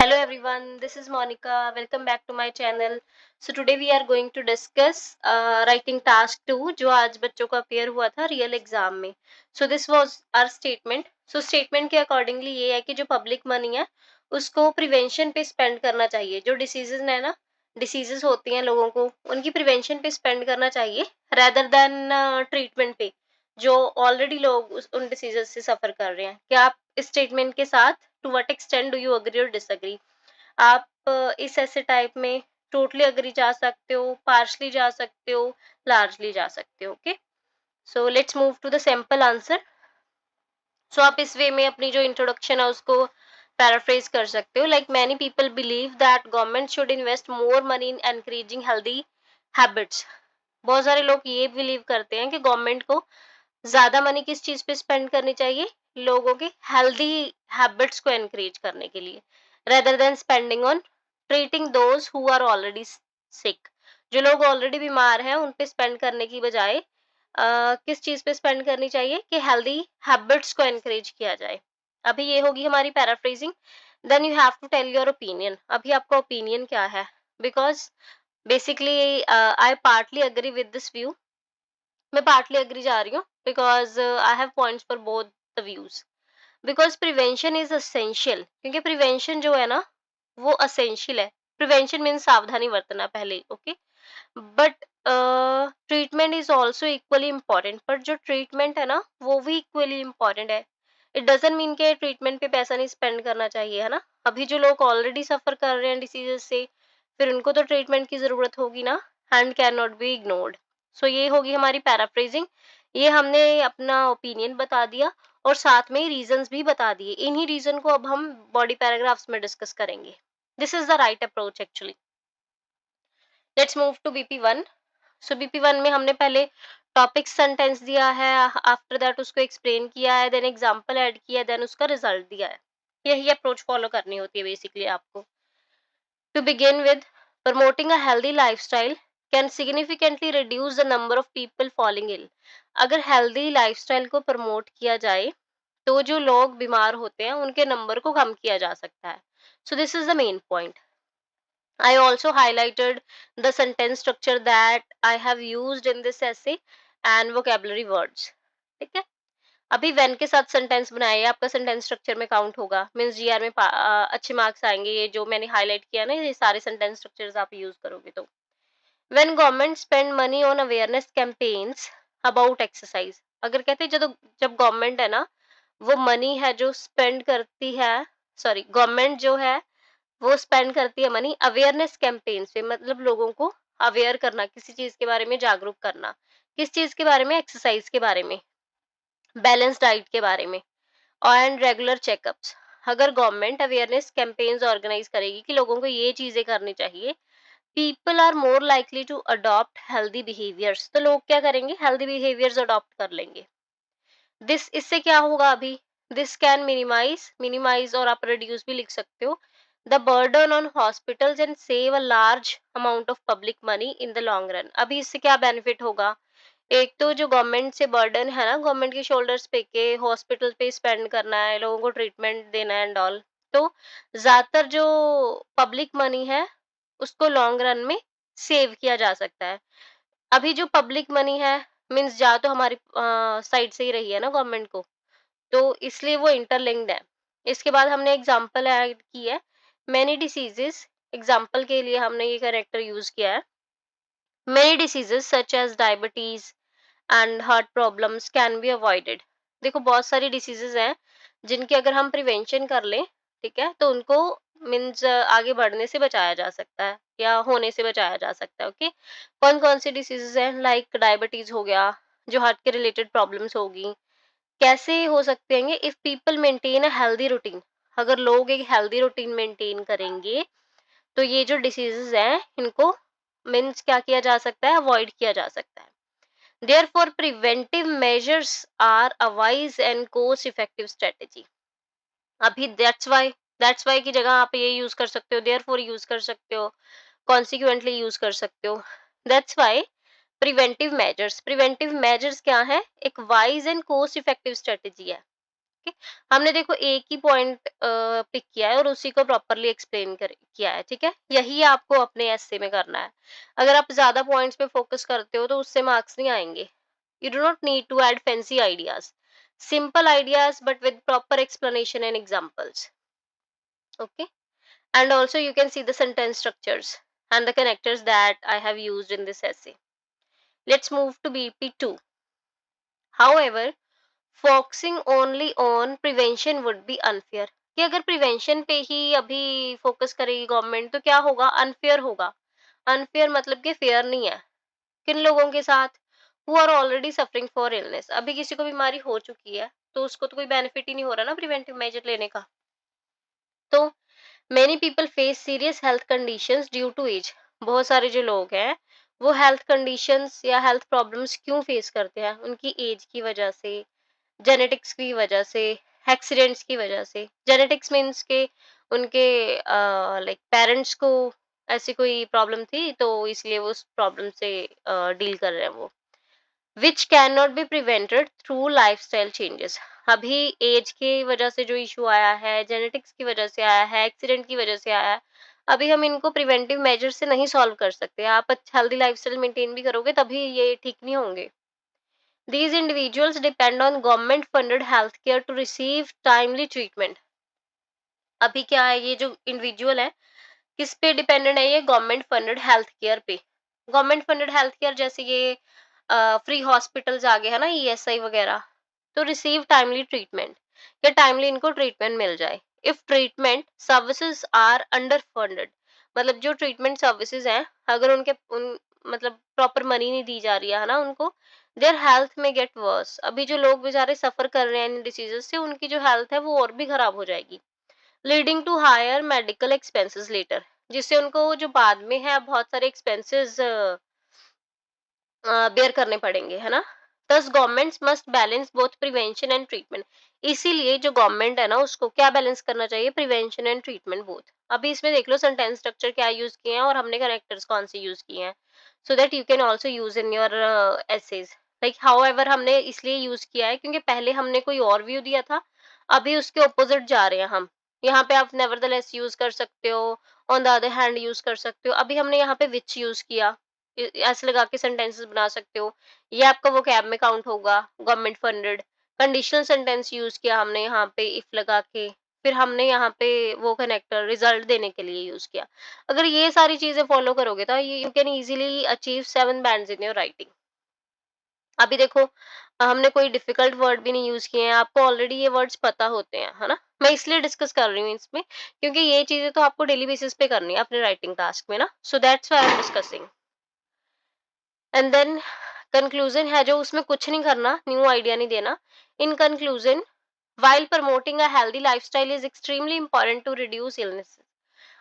Hello everyone, this is Monica. Welcome back to my channel. So today we are going to discuss writing task 2 जो आज बच्चों का appear हुआ था real exam में. So this was our statement. So statement के accordingly ये है कि जो public money है उसको prevention पे spend करना चाहिए. जो diseases है ना, diseases होती हैं लोगों को उनकी prevention पे spend करना चाहिए rather than treatment पे जो already लोग उन diseases से suffer कर रहे हैं. क्या आप इस statement के साथ to what extend do you agree और डिसएग्री? आप इस ऐसे टाइप में टोटली अग्री जा सकते हो, पार्शली जा सकते हो, लार्जली जा सकते हो. Okay, so let's move to the simple answer. सो आप इस वे में अपनी जो इंट्रोडक्शन है उसको पैराफ्रेज कर सकते हो. Like many people believe that government should invest more money in encouraging healthy habits. बहुत सारे लोग ये बिलीव करते हैं कि गवर्नमेंट को ज्यादा मनी किस चीज पे स्पेंड करनी चाहिए, लोगों के हेल्दी हैबिट्स को एनकरेज करने के लिए, rather than spending on treating those who are already sick. जो लोग ऑलरेडी बीमार हैं उन पे स्पेंड करने की बजाय किस चीज पे स्पेंड करनी चाहिए कि हेल्दी हैबिट्स को एनकरेज किया जाए. अभी ये होगी हमारी paraphrasing. Then you have to tell your opinion. अभी आपका ओपिनियन क्या है? Because basically I partly agree with this view. मैं पार्टली अग्री जा रही हूँ because I have points for both the views. Because prevention is essential, क्योंकि prevention जो है ना वो असेंशियल है. प्रिवेंशन मीन सावधानी बरतना पहले. Okay, but treatment is also equally important. पर जो ट्रीटमेंट है ना वो भी इक्वली इम्पोर्टेंट है. इट डजेंट मीन के ट्रीटमेंट पे पैसा नहीं स्पेंड करना चाहिए, है ना. अभी जो लोग ऑलरेडी सफर कर रहे हैं डिसीजेस से, फिर उनको तो ट्रीटमेंट की जरूरत होगी ना, and can not be ignored. So ये होगी हमारी पैराफ्रेजिंग. ये हमने अपना ओपिनियन बता दिया और साथ में ही रीजंस भी बता दिए. इन्हीं रीजन को अब हम बॉडी पैराग्राफ्स में डिस्कस करेंगे. This is the right approach actually. Let's move to BP one. So BP one में हमने पहले टॉपिक सेंटेंस दिया है, आफ्टर दैट उसको एक्सप्लेन किया है, देन एग्जांपल ऐड किया, देन उसका रिजल्ट दिया है. यही अप्रोच फॉलो करनी होती है बेसिकली आपको. To begin with, promoting a healthy lifestyle can significantly reduce the number of people falling ill. अगर हेल्दी लाइफस्टाइल को प्रमोट किया जाए तो जो लोग बीमार होते हैं उनके नंबर को कम किया जा सकता है. सो this is the main point. I also highlighted the sentence structure that I have used in this essay and vocabulary words. ठीक है. अभी when के साथ सेंटेंस बनाए, आपका सेंटेंस स्ट्रक्चर में काउंट होगा, मीन्स जीआर में अच्छे मार्क्स आएंगे. ये जो मैंने हाईलाइट किया ना, ये सारे सेंटेंस स्ट्रक्चर्स आप यूज करोगे तो. When government spend money on awareness campaigns about exercise. अगर कहते हैं जब गवर्नमेंट है ना, वो मनी है जो स्पेंड करती है, सॉरी गवर्नमेंट जो है वो स्पेंड करती है मनी अवेयरनेस कैंपेन्स पे, मतलब लोगों को अवेयर करना, किसी चीज के बारे में जागरूक करना. किस चीज के बारे में? एक्सरसाइज के बारे में, बैलेंस डाइट के बारे में, एंड रेगुलर चेकअप्स. अगर गवर्नमेंट अवेयरनेस कैंपेन्स ऑर्गेनाइज करेगी कि लोगों को ये चीजें करनी चाहिए, people are more likely to adopt healthy behaviours. तो लोग क्या करेंगे? हेल्दी बिहेवियर्स अडॉप्ट कर लेंगे. दिस इससे क्या होगा? अभी दिस कैन मिनिमाइज, मिनिमाइज और आप रिड्यूस भी लिख सकते हो, the burden on hospitals and save a large amount of public money in the long run. अभी इससे क्या बेनिफिट होगा? एक तो जो गवर्नमेंट से बर्डन है ना, गवर्नमेंट के शोल्डर्स पे के हॉस्पिटल पे स्पेंड करना है, लोगों को ट्रीटमेंट देना है एंड ऑल, तो ज्यादातर जो पब्लिक मनी है उसको लॉन्ग रन में सेव किया जा सकता है. अभी जो पब्लिक मनी है मीन्स जा तो हमारी साइड से ही रही है ना गवर्नमेंट को, तो इसलिए वो इंटरलिंक्ड है. इसके बाद हमने एग्जांपल ऐड की है, मेनी डिसीजेस. एग्जांपल के लिए हमने ये कैरेक्टर यूज किया है, many diseases such as diabetes and heart problems can be avoided. देखो बहुत सारी डिसीजेस हैं जिनके अगर हम प्रिवेंशन कर लें, ठीक है, तो उनको मीन्स आगे बढ़ने से बचाया जा सकता है या होने से बचाया जा सकता है. ओके, कौन कौन सी डिसीजेस हैं? लाइक डायबिटीज हो गया, जो हार्ट के रिलेटेड प्रॉब्लम्स होगी. कैसे हो सकते हैं? If people maintain a healthy routine. अगर लोग एक हेल्दी रूटीन मेंटेन करेंगे तो ये जो डिसीजेस हैं इनको मीन्स क्या किया जा सकता है? अवॉइड किया जा सकता है. Therefore, preventive measures are a wise and cost-effective strategy. अभी that's why की जगह आप ये यूज कर सकते हो, therefore यूज कर सकते हो, consequently यूज कर सकते हो. That's why प्रिवेंटिव मेजर्स क्या है? एक wise and cost effective strategy है ओके, हमने देखो एक ही पॉइंट पिक किया है और उसी को प्रॉपरली एक्सप्लेन कर किया है, ठीक है, यही आपको अपने एस्से में करना है। अगर आप ज्यादा पॉइंट्स पे फोकस करते हो तो उससे मार्क्स नहीं आएंगे। You do not need to add fancy ideas, simple ideas but with proper explanation and examples. Okay, and also you can see the sentence structures and the connectors that I have used in this essay. Let's move to BP2. However, focusing only on prevention would be unfair. कि अगर prevention पे ही अभी focus करेगी government तो क्या होगा, unfair होगा। Unfair मतलब कि फेयर नहीं है। किन लोगों के साथ, who are already suffering for illness, अभी किसी को बीमारी हो चुकी है तो उसको तो कोई बेनिफिट ही नहीं हो रहा ना प्रिवेंटिव मेजर लेने का। तो many people face serious health conditions due to age, बहुत सारे जो लोग हैं वो हेल्थ कंडीशंस या हेल्थ प्रॉब्लम्स क्यों फेस करते हैं, उनकी एज की वजह से, जेनेटिक्स की वजह से, एक्सीडेंट्स की वजह से। जेनेटिक्स मीन्स के उनके लाइक पेरेंट्स को ऐसी कोई प्रॉब्लम थी तो इसलिए वो उस प्रॉब्लम से डील कर रहे हैं वो, which can not be prevented through lifestyle changes. अभी एज की वजह से जो इशू आया है, जेनेटिक्स की वजह से आया है, एक्सीडेंट की वजह से आया है, अभी हम इनको प्रिवेंटिव मेजर से नहीं सॉल्व कर सकते। आप अच्छा हेल्दी लाइफस्टाइल मेंटेन भी करोगे तभी ये ठीक नहीं होंगे। These individuals depend on government funded healthcare to receive timely treatment. अभी क्या है, ये जो इंडिविजुअल है किस पे डिपेंडेंट है, ये गवर्नमेंट फंडेड हेल्थ केयर पे। गवर्नमेंट फंडेड हेल्थ केयर जैसे ये फ्री हॉस्पिटल्स आ गए है ना, ईएसआई वगैरह, तो रिसीव टाइमली ट्रीटमेंट, या टाइमली इनको ट्रीटमेंट मिल जाए। If treatment services are underfunded, मतलब जो ट्रीटमेंट सर्विसेज हैं अगर उनके उन मतलब प्रॉपर मनी नहीं दी जा रही है ना उनको, देयर हेल्थ में गेट वर्स। अभी जो लोग बेचारे सफर कर रहे हैं इन डिसीजेस से, उनकी जो हेल्थ है वो और भी खराब हो जाएगी, leading to higher medical expenses later, जिससे उनको जो बाद में है बहुत सारे एक्सपेंसेस बेयर करने पड़ेंगे, है ना। दस governments must balance both prevention and treatment. इसीलिए जो गवर्नमेंट है ना उसको क्या बैलेंस करना चाहिए, प्रिवेंशन एंड ट्रीटमेंट बोथ। अभी इसमें देख लो सेंटेंस स्ट्रक्चर क्या यूज किए हैं और हमने करेक्टर्स कौन से यूज किए हैं, so that you can also use in your essays. Like however हमने इसलिए यूज किया है क्योंकि पहले हमने कोई और व्यू दिया था, अभी उसके ऑपोजिट जा रहे हैं हम। यहाँ पे आप नेवरदलेस यूज कर सकते हो, on the other hand use कर सकते हो। अभी हमने यहाँ पे विच यूज किया, ऐसे लगा के सेंटेंसेस बना सकते हो, ये आपका वो कैब में काउंट होगा, government funded. Conditional sentence use किया हमने यहाँ पे इफ लगा के, फिर हमने यहाँ पे वो कनेक्टर रिजल्ट देने के लिए यूज किया। अगर ये सारी चीजें फॉलो करोगे तो you can easily achieve 7 bands in your writing. अभी देखो हमने कोई डिफिकल्ट वर्ड भी नहीं यूज किए हैं, आपको ऑलरेडी ये वर्ड्स पता होते हैं, है ना। मैं इसलिए डिस्कस कर रही हूँ इसमें क्योंकि ये चीजें तो आपको डेली बेसिस पे करनी है अपने राइटिंग टास्क में ना, so that's why I am discussing. And then conclusion है जो, उसमें कुछ नहीं करना, न्यू आइडिया नहीं देना। In conclusion, while promoting a healthy lifestyle is extremely important to reduce illnesses।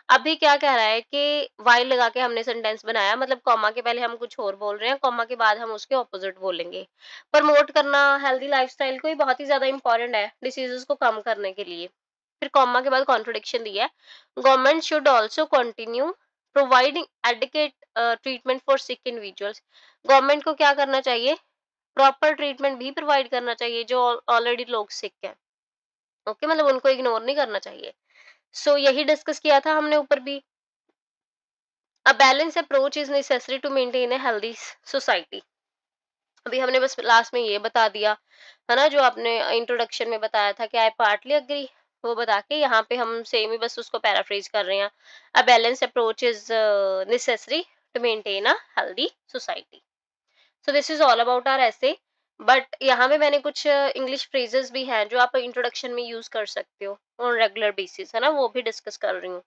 अभी क्या कह रहा है कि while लगा के हमने सेंटेंस बनाया, मतलब कॉमा के पहले हम कुछ और बोल रहे हैं, कॉमा के बाद हम उसके ऑपोजिट बोलेंगे। प्रमोट करना हेल्दी लाइफस्टाइल को ही बहुत ही ज्यादा इंपॉर्टेंट है डिसीजेस को कम करने के लिए। फिर कॉमा के बाद कॉन्ट्रोडिक्शन दिया है, government should also continue providing adequate treatment for sick individuals. Government को क्या करना चाहिए, प्रॉपर ट्रीटमेंट भी प्रोवाइड करना चाहिए जो ऑलरेडी लोग सिक हैं। ओके, मतलब उनको इग्नोर नहीं करना चाहिए। सो यही डिस्कस किया था हमने ऊपर भी। A balance approach is necessary to maintain a healthy society. अभी हमने बस लास्ट में ये बता दिया है ना, जो आपने इंट्रोडक्शन में बताया था कि आई पार्टली अग्री, वो बता के यहाँ पे हम सेम ही बस उसको पैराफ्रेज कर रहे हैं। A balance approach is necessary to maintain a healthy society. So this is all about our ऐसे। बट यहाँ पे मैंने कुछ इंग्लिश फ्रेजेस भी हैं जो आप इंट्रोडक्शन में यूज कर सकते हो ऑन रेगुलर बेसिस, है ना, वो भी डिस्कस कर रही हूँ।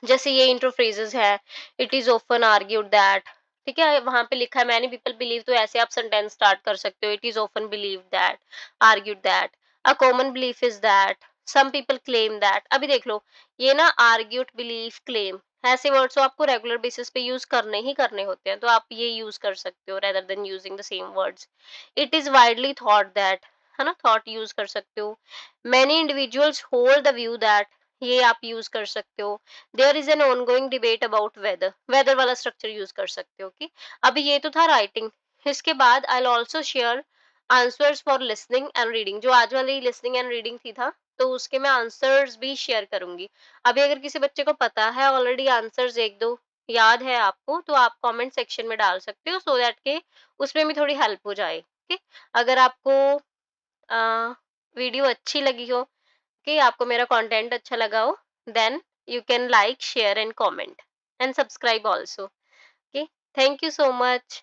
जैसे ये इंट्रो फ्रेजेस है, it is often argued that, ठीक है, वहां पे लिखा है मैनी पीपल बिलीव, तो ऐसे आप सेंटेंस स्टार्ट कर सकते हो, it is often believe that, argued that, a common belief is that, some people claim that. अभी देख लो ये ना आर्ग्यूड, बिलीफ, क्लेम, ऐसे वर्ड्स तो आपको रेगुलर बेसिस पे यूज करने ही करने होते हैं, तो आप ये यूज कर सकते हो rather than using the same words. It is widely thought that, है ना, थॉट यूज कर सकते हो। Many individuals hold the view that, ये आप यूज कर सकते हो। There is an ongoing debate about whether, whether वाला स्ट्रक्चर यूज कर सकते हो कि। अभी ये तो था राइटिंग, इसके बाद I also share answers for listening and reading, जो आज वाली लिसनिंग एंड रीडिंग थी था, तो उसके मैं आंसर्स भी शेयर करूंगी। अभी अगर किसी बच्चे को पता है ऑलरेडी आंसर्स एक दो याद है आपको, तो आप कमेंट सेक्शन में डाल सकते हो, सो दैट के उसमें भी थोड़ी हेल्प हो जाए। ओके, अगर आपको वीडियो अच्छी लगी हो, कि आपको मेरा कंटेंट अच्छा लगा हो, then you can like share and comment and subscribe also. Okay, thank you so much.